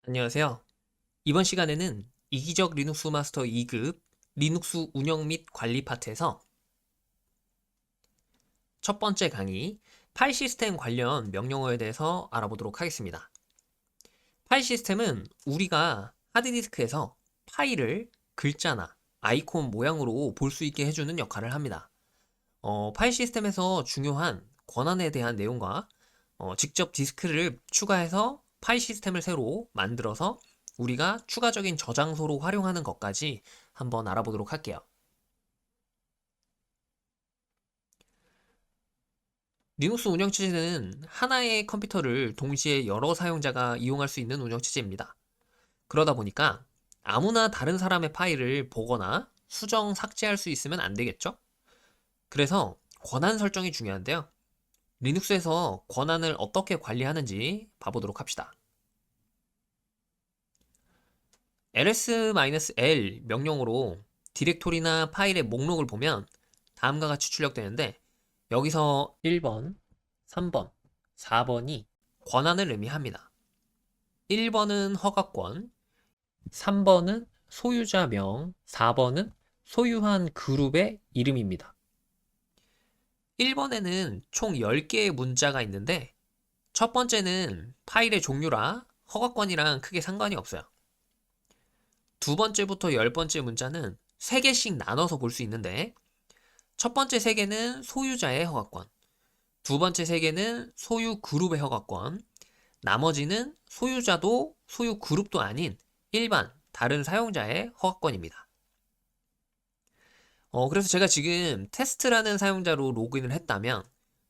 안녕하세요. 이번 시간에는 이기적 리눅스 마스터 2급 리눅스 운영 및 관리 파트에서 첫 번째 강의 파일 시스템 관련 명령어에 대해서 알아보도록 하겠습니다. 파일 시스템은 우리가 하드디스크에서 파일을 글자나 아이콘 모양으로 볼 수 있게 해주는 역할을 합니다. 파일 시스템에서 중요한 권한에 대한 내용과 직접 디스크를 추가해서 파일 시스템을 새로 만들어서 우리가 추가적인 저장소로 활용하는 것까지 한번 알아보도록 할게요. 리눅스 운영체제는 하나의 컴퓨터를 동시에 여러 사용자가 이용할 수 있는 운영체제입니다. 그러다 보니까 아무나 다른 사람의 파일을 보거나 수정, 삭제할 수 있으면 안 되겠죠? 그래서 권한 설정이 중요한데요. 리눅스에서 권한을 어떻게 관리하는지 봐보도록 합시다. ls-l 명령으로 디렉토리나 파일의 목록을 보면 다음과 같이 출력되는데, 여기서 1번, 3번, 4번이 권한을 의미합니다. 1번은 허가권, 3번은 소유자명, 4번은 소유한 그룹의 이름입니다. 1번에는 총 10개의 문자가 있는데, 첫 번째는 파일의 종류라 허가권이랑 크게 상관이 없어요. 두 번째부터 10번째 문자는 3개씩 나눠서 볼 수 있는데, 첫 번째 3개는 소유자의 허가권, 두 번째 3개는 소유 그룹의 허가권, 나머지는 소유자도 소유 그룹도 아닌 일반 다른 사용자의 허가권입니다. 그래서 제가 지금 테스트라는 사용자로 로그인을 했다면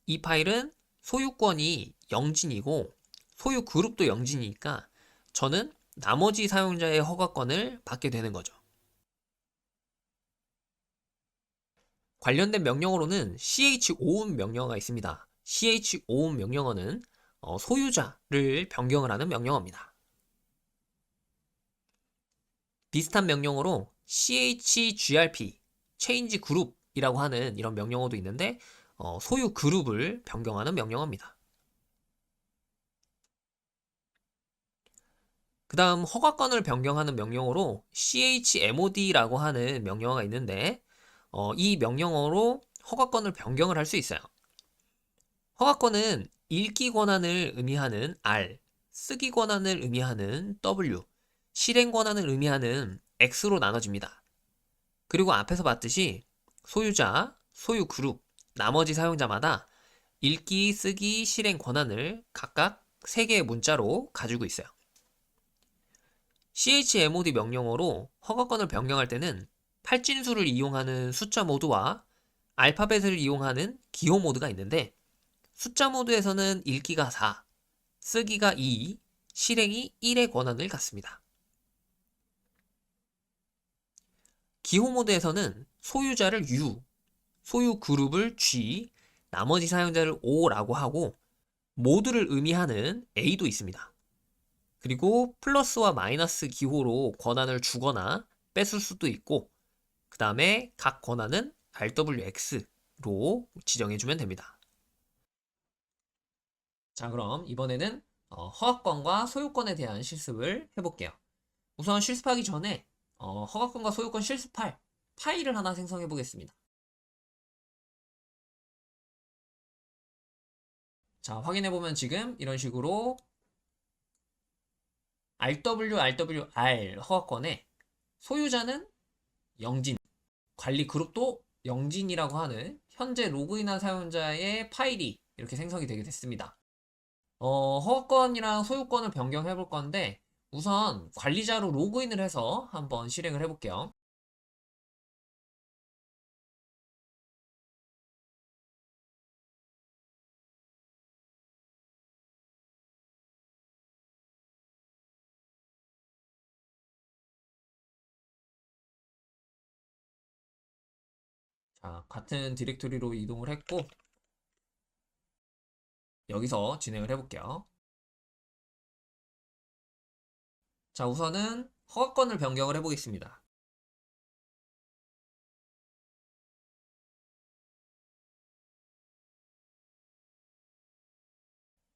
이 파일은 소유권이 0진이고 소유 그룹도 0진이니까 저는 나머지 사용자의 허가권을 받게 되는 거죠. 관련된 명령어로는 chown 명령어가 있습니다. chown 명령어는 소유자를 변경을 하는 명령어입니다. 비슷한 명령어로 chgrp, change group이라고 하는 이런 명령어도 있는데 소유 그룹을 변경하는 명령어입니다. 그 다음 허가권을 변경하는 명령어로 chmod라고 하는 명령어가 있는데 이 명령어로 허가권을 변경을 할 수 있어요. 허가권은 읽기 권한을 의미하는 R, 쓰기 권한을 의미하는 W, 실행 권한을 의미하는 X로 나눠집니다. 그리고 앞에서 봤듯이 소유자, 소유 그룹, 나머지 사용자마다 읽기, 쓰기, 실행 권한을 각각 3개의 문자로 가지고 있어요. chmod 명령어로 허가권을 변경할 때는 팔진수를 이용하는 숫자 모드와 알파벳을 이용하는 기호 모드가 있는데, 숫자 모드에서는 읽기가 4, 쓰기가 2, 실행이 1의 권한을 갖습니다. 기호 모드에서는 소유자를 U, 소유 그룹을 G, 나머지 사용자를 O라고 하고 모두를 의미하는 A도 있습니다. 그리고 플러스와 마이너스 기호로 권한을 주거나 뺏을 수도 있고, 그 다음에 각 권한은 RWX로 지정해주면 됩니다. 자, 그럼 이번에는 허가권과 소유권에 대한 실습을 해볼게요. 우선 실습하기 전에 허가권과 소유권 실습할 파일을 하나 생성해 보겠습니다. 자, 확인해 보면 지금 이런 식으로 RWR 허가권에 소유자는 영진, 관리 그룹도 영진이라고 하는 현재 로그인한 사용자의 파일이 이렇게 생성이 되게 됐습니다. 허가권이랑 소유권을 변경해 볼 건데, 우선 관리자로 로그인을 해서 한번 실행을 해 볼게요. 자, 같은 디렉토리로 이동을 했고, 여기서 진행을 해 볼게요. 자, 우선은 허가권을 변경을 해 보겠습니다.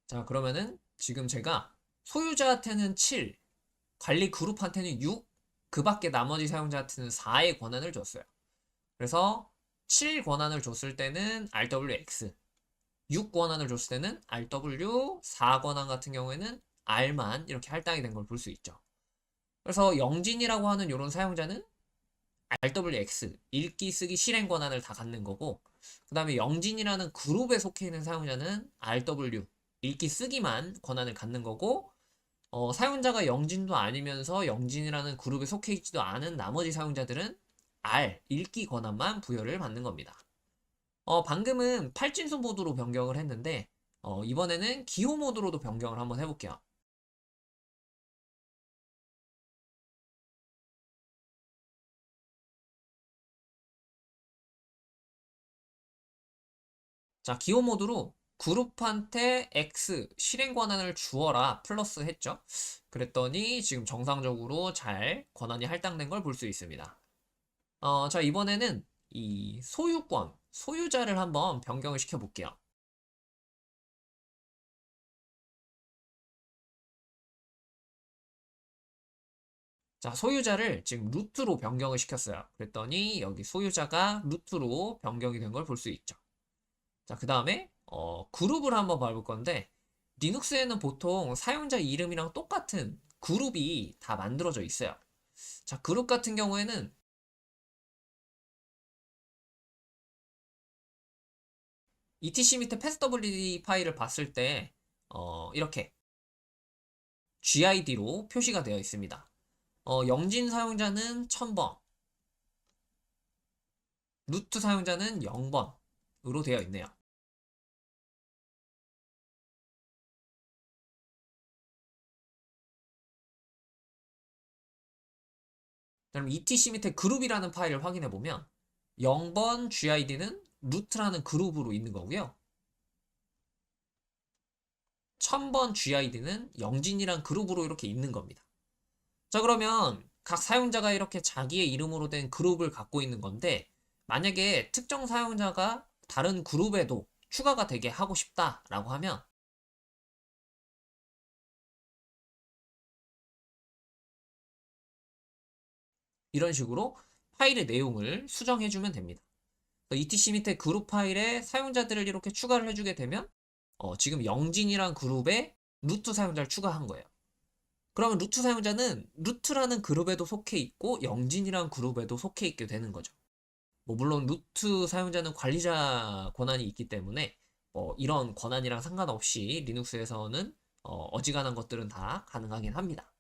자, 그러면은 지금 제가 소유자한테는 7, 관리 그룹한테는 6, 그 밖에 나머지 사용자한테는 4의 권한을 줬어요. 그래서 7 권한을 줬을 때는 RWX, 6 권한을 줬을 때는 RW, 4 권한 같은 경우에는 R만 이렇게 할당이 된 걸 볼 수 있죠. 그래서 영진이라고 하는 이런 사용자는 RWX, 읽기, 쓰기, 실행 권한을 다 갖는 거고, 그 다음에 영진이라는 그룹에 속해 있는 사용자는 RW, 읽기, 쓰기만 권한을 갖는 거고, 사용자가 영진도 아니면서 영진이라는 그룹에 속해 있지도 않은 나머지 사용자들은 R, 읽기 권한만 부여를 받는 겁니다. 방금은 팔진수 모드로 변경을 했는데, 이번에는 기호 모드로도 변경을 한번 해볼게요. 자, 기호 모드로 그룹한테 X 실행 권한을 주어라 플러스 했죠. 그랬더니 지금 정상적으로 잘 권한이 할당된 걸 볼 수 있습니다. 자, 이번에는 이 소유권, 소유자를 한번 변경을 시켜 볼게요. 자, 소유자를 지금 루트로 변경을 시켰어요. 그랬더니 여기 소유자가 루트로 변경이 된 걸 볼 수 있죠. 자, 그 다음에 그룹을 한번 봐볼 건데, 리눅스에는 보통 사용자 이름이랑 똑같은 그룹이 다 만들어져 있어요. 자, 그룹 같은 경우에는 etc 밑에 passwd 파일을 봤을 때 이렇게 GID로 표시가 되어 있습니다. 영진 사용자는 1000번, 루트 사용자는 0번으로 되어 있네요. 그럼 etc 밑에 그룹이라는 파일을 확인해 보면 0번 GID는 루트라는 그룹으로 있는 거고요. 1000번 GID는 영진이란 그룹으로 이렇게 있는 겁니다. 자, 그러면 각 사용자가 이렇게 자기의 이름으로 된 그룹을 갖고 있는 건데, 만약에 특정 사용자가 다른 그룹에도 추가가 되게 하고 싶다라고 하면 이런 식으로 파일의 내용을 수정해주면 됩니다. etc 밑에 그룹 파일에 사용자들을 이렇게 추가를 해주게 되면 지금 영진이란 그룹에 루트 사용자를 추가한 거예요. 그러면 루트 사용자는 루트라는 그룹에도 속해 있고 영진이란 그룹에도 속해 있게 되는 거죠. 물론 루트 사용자는 관리자 권한이 있기 때문에 이런 권한이랑 상관없이 리눅스에서는 어지간한 것들은 다 가능하긴 합니다.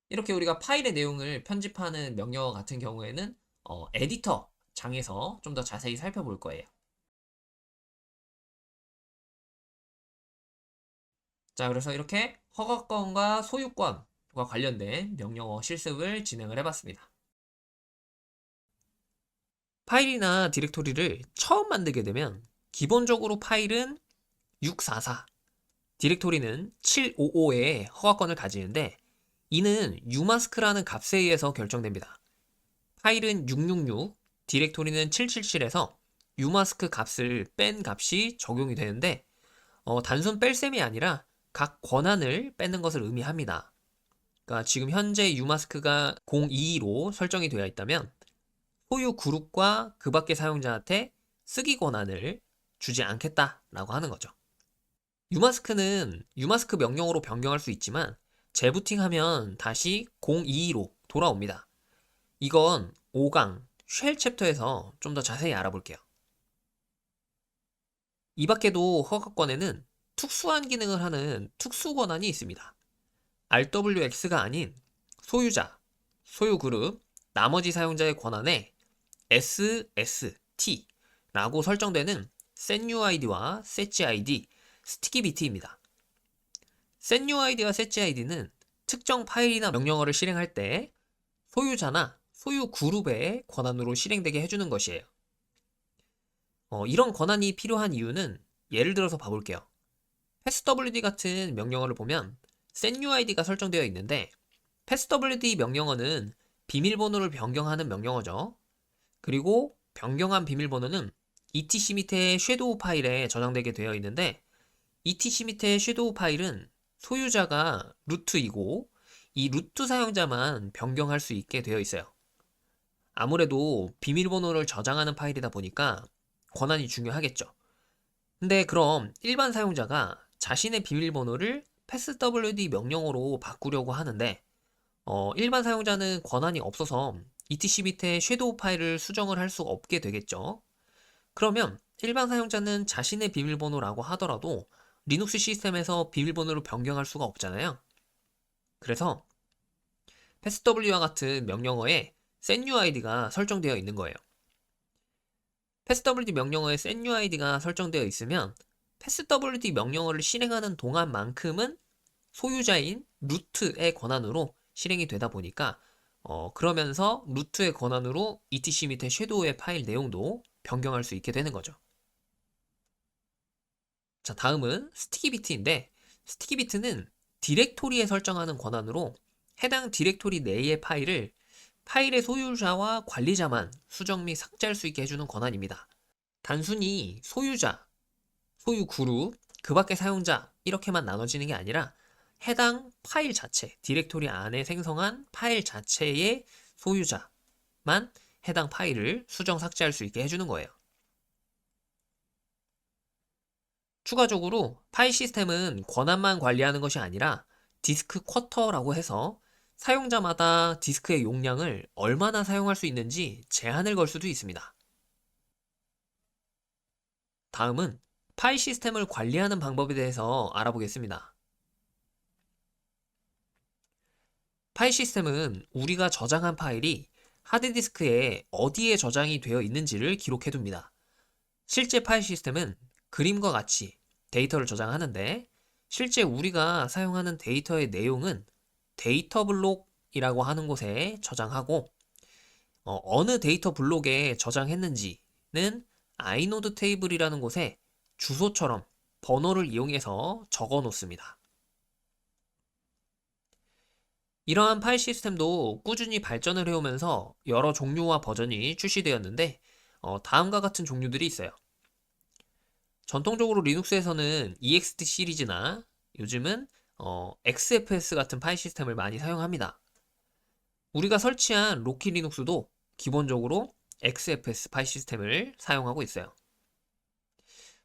이렇게 우리가 파일의 내용을 편집하는 명령어 같은 경우에는 에디터 장에서 좀 더 자세히 살펴볼 거예요. 자, 그래서 이렇게 허가권과 소유권과 관련된 명령어 실습을 진행을 해봤습니다. 파일이나 디렉토리를 처음 만들게 되면 기본적으로 파일은 644, 디렉토리는 755의 허가권을 가지는데 이는 umask라는 값에 의해서 결정됩니다. 파일은 666, 디렉토리는 777에서 umask 값을 뺀 값이 적용이 되는데 단순 뺄셈이 아니라 각 권한을 빼는 것을 의미합니다. 그러니까 지금 현재 umask가 022로 설정이 되어 있다면 소유 그룹과 그 밖의 사용자한테 쓰기 권한을 주지 않겠다라고 하는 거죠. umask는 umask 명령어로 변경할 수 있지만 재부팅하면 다시 022로 돌아옵니다. 이건 5강 쉘 챕터에서 좀 더 자세히 알아볼게요. 이 밖에도 허가권에는 특수한 기능을 하는 특수 권한이 있습니다. RWX가 아닌 소유자, 소유 그룹, 나머지 사용자의 권한에 SST라고 설정되는 setUID와 setID, 스티키비트입니다. setUID와 setID는 특정 파일이나 명령어를 실행할 때 소유자나 소유 그룹의 권한으로 실행되게 해주는 것이에요. 이런 권한이 필요한 이유는 예를 들어서 봐볼게요. passwd 같은 명령어를 보면 setUID가 설정되어 있는데 passwd 명령어는 비밀번호를 변경하는 명령어죠. 그리고 변경한 비밀번호는 etc 밑에 섀도우 파일에 저장되게 되어 있는데 etc 밑에 섀도우 파일은 소유자가 루트이고 이 루트 사용자만 변경할 수 있게 되어 있어요. 아무래도 비밀번호를 저장하는 파일이다 보니까 권한이 중요하겠죠. 근데 그럼 일반 사용자가 자신의 비밀번호를 passwd 명령어로 바꾸려고 하는데 일반 사용자는 권한이 없어서 etc 밑에 섀도우 파일을 수정을 할 수 없게 되겠죠. 그러면 일반 사용자는 자신의 비밀번호라고 하더라도 리눅스 시스템에서 비밀번호를 변경할 수가 없잖아요. 그래서 passwd와 같은 명령어에 setuid가 설정되어 있는 거예요. passwd 명령어에 setuid가 설정되어 있으면 passwd 명령어를 실행하는 동안만큼은 소유자인 루트의 권한으로 실행이 되다 보니까 그러면서 루트의 권한으로 etc 밑에 섀도우의 파일 내용도 변경할 수 있게 되는 거죠. 자, 다음은 스티키비트인데 스티키비트는 디렉토리에 설정하는 권한으로 해당 디렉토리 내의 파일의 소유자와 관리자만 수정 및 삭제할 수 있게 해주는 권한입니다. 단순히 소유자, 소유 그룹, 그 밖의 사용자 이렇게만 나눠지는 게 아니라 해당 파일 자체, 디렉토리 안에 생성한 파일 자체의 소유자만 해당 파일을 수정 삭제할 수 있게 해주는 거예요. 추가적으로 파일 시스템은 권한만 관리하는 것이 아니라 디스크 쿼터라고 해서 사용자마다 디스크의 용량을 얼마나 사용할 수 있는지 제한을 걸 수도 있습니다. 다음은 파일 시스템을 관리하는 방법에 대해서 알아보겠습니다. 파일 시스템은 우리가 저장한 파일이 하드디스크에 어디에 저장이 되어 있는지를 기록해둡니다. 실제 파일 시스템은 그림과 같이 데이터를 저장하는데 실제 우리가 사용하는 데이터의 내용은 데이터 블록이라고 하는 곳에 저장하고 어느 데이터 블록에 저장했는지는 아이노드 테이블이라는 곳에 주소처럼 번호를 이용해서 적어 놓습니다. 이러한 파일 시스템도 꾸준히 발전을 해오면서 여러 종류와 버전이 출시되었는데 다음과 같은 종류들이 있어요. 전통적으로 리눅스에서는 ext 시리즈나 요즘은 XFS 같은 파일 시스템을 많이 사용합니다. 우리가 설치한 로키 리눅스도 기본적으로 XFS 파일 시스템을 사용하고 있어요.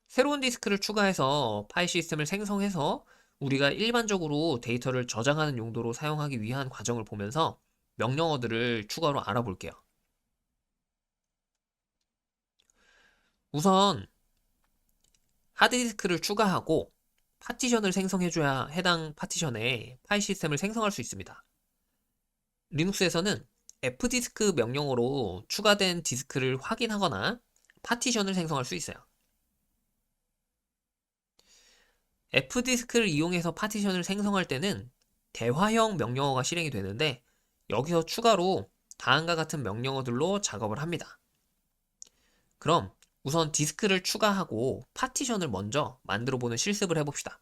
새로운 디스크를 추가해서 파일 시스템을 생성해서 우리가 일반적으로 데이터를 저장하는 용도로 사용하기 위한 과정을 보면서 명령어들을 추가로 알아볼게요. 우선 하드디스크를 추가하고 파티션을 생성해줘야 해당 파티션에 파일 시스템을 생성할 수 있습니다. 리눅스에서는 fdisk 명령어로 추가된 디스크를 확인하거나 파티션을 생성할 수 있어요. fdisk를 이용해서 파티션을 생성할 때는 대화형 명령어가 실행이 되는데 여기서 추가로 다음과 같은 명령어들로 작업을 합니다. 그럼 우선 디스크를 추가하고 파티션을 먼저 만들어보는 실습을 해봅시다.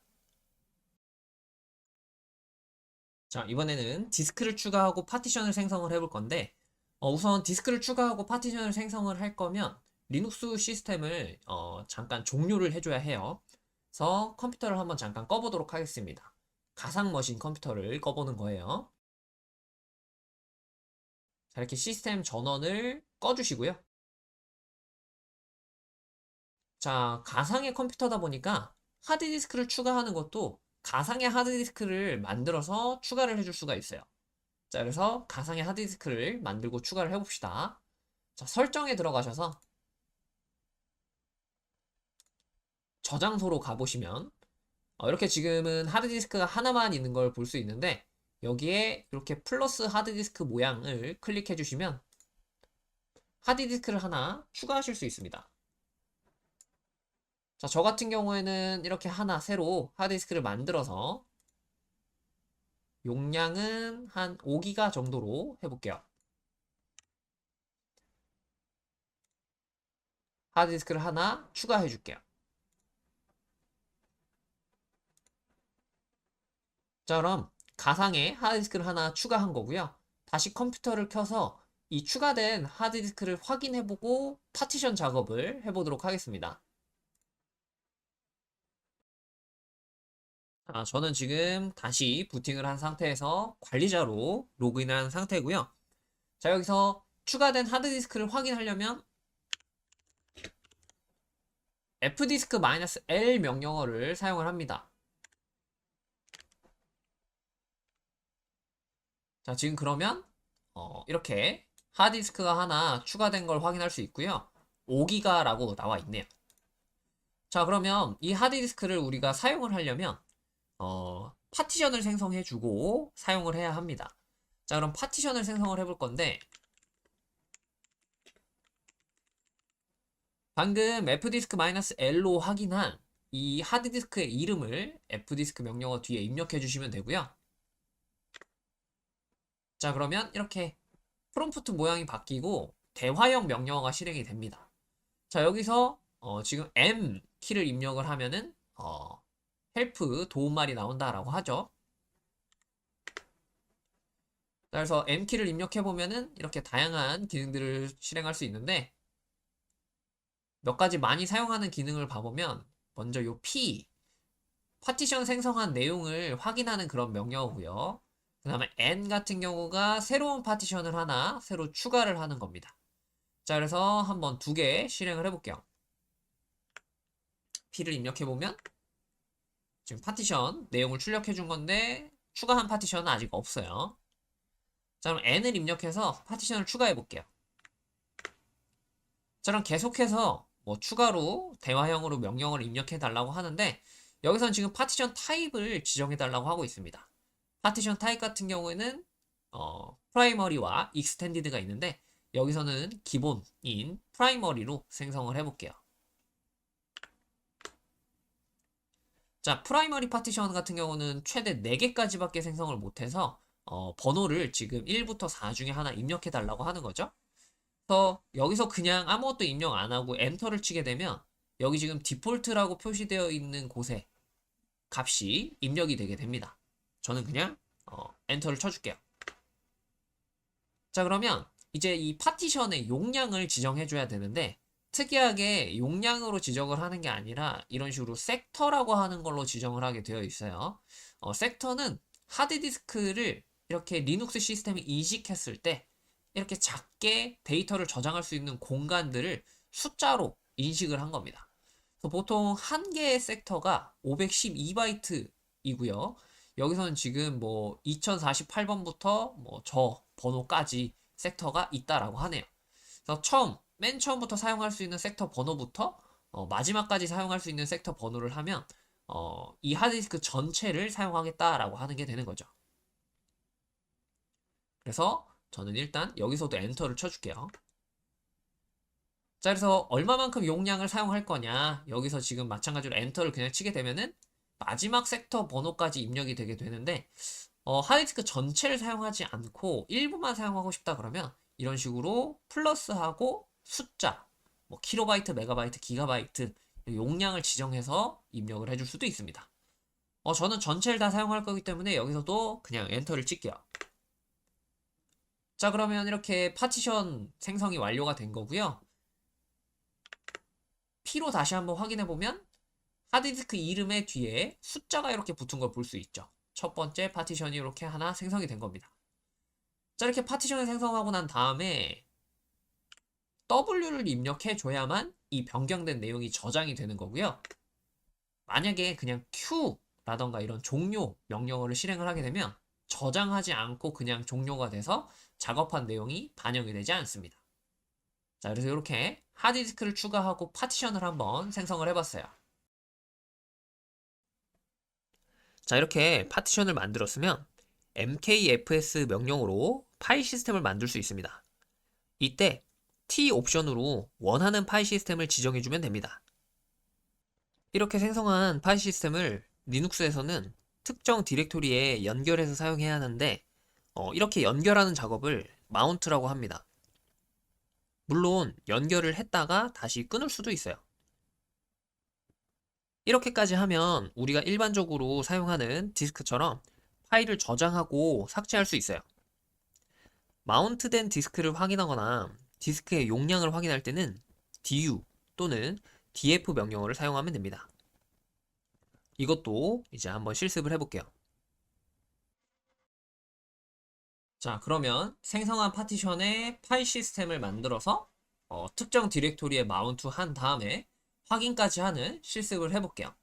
자, 이번에는 디스크를 추가하고 파티션을 생성을 해볼 건데 우선 디스크를 추가하고 파티션을 생성을 할 거면 리눅스 시스템을 잠깐 종료를 해줘야 해요. 그래서 컴퓨터를 한번 잠깐 꺼보도록 하겠습니다. 가상 머신 컴퓨터를 꺼보는 거예요. 자, 이렇게 시스템 전원을 꺼주시고요. 자, 가상의 컴퓨터다 보니까 하드디스크를 추가하는 것도 가상의 하드디스크를 만들어서 추가를 해줄 수가 있어요. 자, 그래서 가상의 하드디스크를 만들고 추가를 해봅시다. 자, 설정에 들어가셔서 저장소로 가보시면 이렇게 지금은 하드디스크가 하나만 있는 걸 볼 수 있는데 여기에 이렇게 플러스 하드디스크 모양을 클릭해 주시면 하드디스크를 하나 추가하실 수 있습니다. 자, 저 같은 경우에는 이렇게 하나 새로 하드디스크를 만들어서 용량은 한 5기가 정도로 해볼게요. 하드디스크를 하나 추가해 줄게요. 자, 그럼 가상의 하드디스크를 하나 추가한 거고요. 다시 컴퓨터를 켜서 이 추가된 하드디스크를 확인해보고 파티션 작업을 해보도록 하겠습니다. 저는 지금 다시 부팅을 한 상태에서 관리자로 로그인을 한 상태고요. 자, 여기서 추가된 하드디스크를 확인하려면 fdisk-l 명령어를 사용을 합니다. 자, 지금 그러면 이렇게 하드디스크가 하나 추가된 걸 확인할 수 있고요. 5기가라고 나와 있네요. 자, 그러면 이 하드디스크를 우리가 사용을 하려면 파티션을 생성해주고 사용을 해야 합니다. 자, 그럼 파티션을 생성을 해볼 건데 방금 fdisk-l로 확인한 이 하드디스크의 이름을 fdisk 명령어 뒤에 입력해 주시면 되고요. 자, 그러면 이렇게 프롬프트 모양이 바뀌고 대화형 명령어가 실행이 됩니다. 자, 여기서 지금 M 키를 입력을 하면은 헬프 도움말이 나온다라고 하죠. 자, 그래서 M 키를 입력해 보면은 이렇게 다양한 기능들을 실행할 수 있는데 몇 가지 많이 사용하는 기능을 봐보면 먼저 요 P 파티션 생성한 내용을 확인하는 그런 명령어고요. 그 다음에 N 같은 경우가 새로운 파티션을 하나 새로 추가를 하는 겁니다. 자, 그래서 한번 두 개 실행을 해볼게요. P를 입력해보면 지금 파티션 내용을 출력해 준 건데 추가한 파티션은 아직 없어요. 자, 그럼 N을 입력해서 파티션을 추가해 볼게요. 자, 그럼 계속해서 뭐 추가로 대화형으로 명령어를 입력해 달라고 하는데 여기서는 지금 파티션 타입을 지정해 달라고 하고 있습니다. 파티션 타입 같은 경우에는 프라이머리와 익스텐디드가 있는데 여기서는 기본인 프라이머리로 생성을 해볼게요. 자, 프라이머리 파티션 같은 경우는 최대 4개까지밖에 생성을 못해서 번호를 지금 1부터 4 중에 하나 입력해 달라고 하는 거죠. 그래서 여기서 그냥 아무것도 입력 안 하고 엔터를 치게 되면 여기 지금 디폴트라고 표시되어 있는 곳에 값이 입력이 되게 됩니다. 저는 그냥 엔터를 쳐줄게요. 자, 그러면 이제 이 파티션의 용량을 지정해 줘야 되는데 특이하게 용량으로 지정을 하는 게 아니라 이런 식으로 섹터라고 하는 걸로 지정을 하게 되어 있어요. 섹터는 하드디스크를 이렇게 리눅스 시스템이 인식했을 때 이렇게 작게 데이터를 저장할 수 있는 공간들을 숫자로 인식을 한 겁니다. 보통 한 개의 섹터가 512바이트이고요. 여기서는 지금 뭐 2048번부터 뭐 저 번호까지 섹터가 있다라고 하네요. 그래서 맨 처음부터 사용할 수 있는 섹터 번호부터 마지막까지 사용할 수 있는 섹터 번호를 하면 이 하드디스크 전체를 사용하겠다라고 하는 게 되는 거죠. 그래서 저는 일단 여기서도 엔터를 쳐줄게요. 자, 그래서 얼마만큼 용량을 사용할 거냐 여기서 지금 마찬가지로 엔터를 그냥 치게 되면은 마지막 섹터 번호까지 입력이 되게 되는데 하드디스크 전체를 사용하지 않고 일부만 사용하고 싶다 그러면 이런 식으로 플러스하고 숫자 뭐 킬로바이트, 메가바이트, 기가바이트 용량을 지정해서 입력을 해줄 수도 있습니다. 저는 전체를 다 사용할 거기 때문에 여기서도 그냥 엔터를 칠게요. 자, 그러면 이렇게 파티션 생성이 완료가 된 거고요. P로 다시 한번 확인해 보면 하드디스크 이름의 뒤에 숫자가 이렇게 붙은 걸 볼 수 있죠. 첫 번째 파티션이 이렇게 하나 생성이 된 겁니다. 자, 이렇게 파티션을 생성하고 난 다음에 W를 입력해 줘야만 이 변경된 내용이 저장이 되는 거고요. 만약에 그냥 Q라던가 이런 종료 명령어를 실행을 하게 되면 저장하지 않고 그냥 종료가 돼서 작업한 내용이 반영이 되지 않습니다. 자, 그래서 이렇게 하드디스크를 추가하고 파티션을 한번 생성을 해봤어요. 자, 이렇게 파티션을 만들었으면 mkfs 명령으로 파일 시스템을 만들 수 있습니다. 이때 T 옵션으로 원하는 파일 시스템을 지정해주면 됩니다. 이렇게 생성한 파일 시스템을 리눅스에서는 특정 디렉토리에 연결해서 사용해야 하는데 이렇게 연결하는 작업을 마운트라고 합니다. 물론 연결을 했다가 다시 끊을 수도 있어요. 이렇게까지 하면 우리가 일반적으로 사용하는 디스크처럼 파일을 저장하고 삭제할 수 있어요. 마운트된 디스크를 확인하거나 디스크의 용량을 확인할 때는 du 또는 df 명령어를 사용하면 됩니다. 이것도 이제 한번 실습을 해볼게요. 자, 그러면 생성한 파티션에 파일 시스템을 만들어서 특정 디렉토리에 마운트 한 다음에 확인까지 하는 실습을 해볼게요.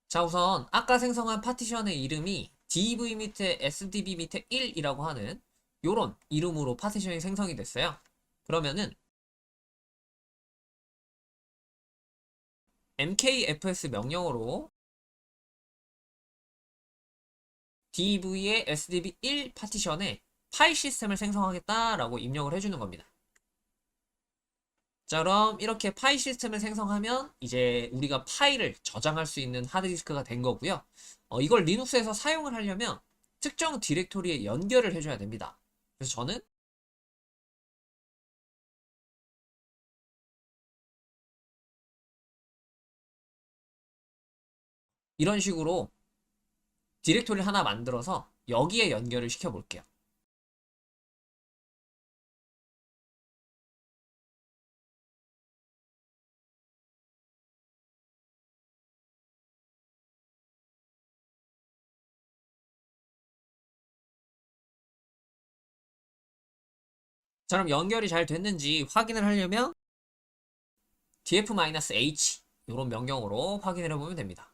자, 우선 아까 생성한 파티션의 이름이 div 밑에 sdb 밑에 1이라고 하는 요런 이름으로 파티션이 생성이 됐어요. 그러면은 mkfs 명령어로 div의 sdb1 파티션에 파일 시스템을 생성하겠다라고 입력을 해주는 겁니다. 자, 그럼 이렇게 파일 시스템을 생성하면 이제 우리가 파일을 저장할 수 있는 하드디스크가 된 거고요. 이걸 리눅스에서 사용을 하려면 특정 디렉토리에 연결을 해줘야 됩니다. 그래서 저는 이런 식으로 디렉토리를 하나 만들어서 여기에 연결을 시켜 볼게요. 자, 그럼 연결이 잘 됐는지 확인을 하려면 df-h 이런 명령으로 확인을 해보면 됩니다.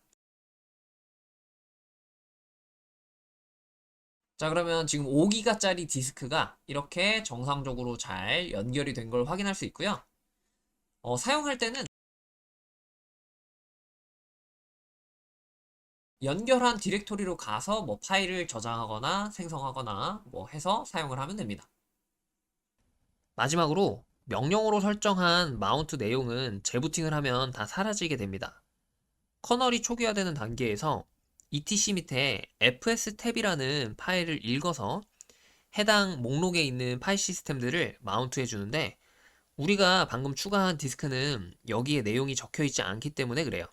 자, 그러면 지금 5기가짜리 디스크가 이렇게 정상적으로 잘 연결이 된 걸 확인할 수 있고요. 사용할 때는 연결한 디렉토리로 가서 뭐 파일을 저장하거나 생성하거나 뭐 해서 사용을 하면 됩니다. 마지막으로 명령어로 설정한 마운트 내용은 재부팅을 하면 다 사라지게 됩니다. 커널이 초기화되는 단계에서 etc 밑에 fstab이라는 파일을 읽어서 해당 목록에 있는 파일 시스템들을 마운트해 주는데 우리가 방금 추가한 디스크는 여기에 내용이 적혀 있지 않기 때문에 그래요.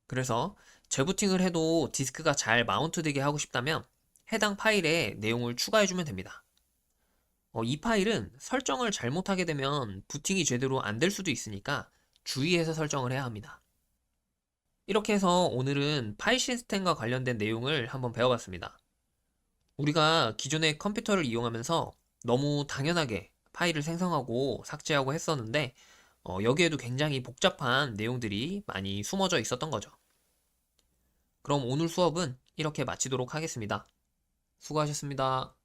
그래서 재부팅을 해도 디스크가 잘 마운트되게 하고 싶다면 해당 파일에 내용을 추가해 주면 됩니다. 이 파일은 설정을 잘못하게 되면 부팅이 제대로 안 될 수도 있으니까 주의해서 설정을 해야 합니다. 이렇게 해서 오늘은 파일 시스템과 관련된 내용을 한번 배워봤습니다. 우리가 기존의 컴퓨터를 이용하면서 너무 당연하게 파일을 생성하고 삭제하고 했었는데 여기에도 굉장히 복잡한 내용들이 많이 숨어져 있었던 거죠. 그럼 오늘 수업은 이렇게 마치도록 하겠습니다. 수고하셨습니다.